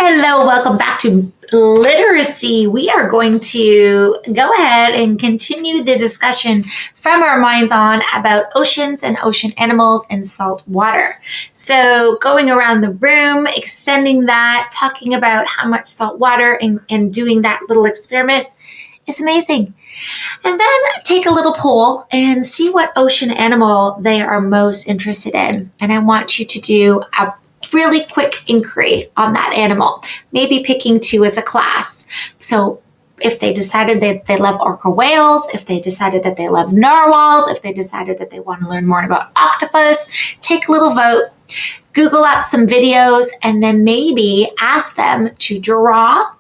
Hello, welcome back to Literacy. We are going to go ahead and continue the discussion from our minds on about oceans and ocean animals and salt water. So going around the room, extending that, talking about how much salt water and doing that little experiment is amazing. And then take a little poll and see what ocean animal they are most interested in. And I want you to do a really quick inquiry on that animal, maybe picking two as a class. So if they decided that they love orca whales, if they decided that they love narwhals, if they decided that they want to learn more about octopus, take a little vote, Google up some videos, and then maybe ask them to draw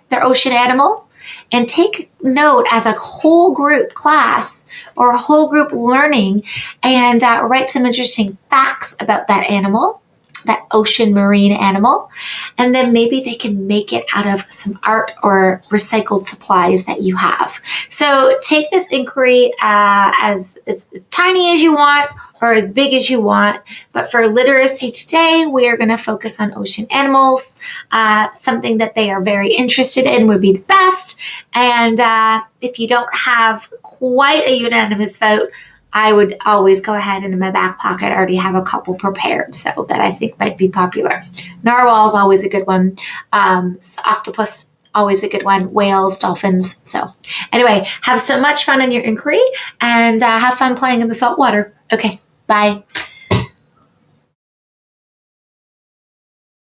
their ocean animal and take note as a whole group class or a whole group learning and write some interesting facts about that animal, that ocean marine animal, and then maybe they can make it out of some art or recycled supplies that you have. So take this inquiry as tiny as you want or as big as you want, but for literacy today, we are going to focus on ocean animals. Something that they are very interested in would be the best, and if you don't have quite a unanimous vote, I would always go ahead and in my back pocket I already have a couple prepared so that I think might be popular. Narwhal is always a good one. Octopus, always a good one. Whales, dolphins. So anyway, have so much fun in your inquiry and have fun playing in the salt water. Okay, bye.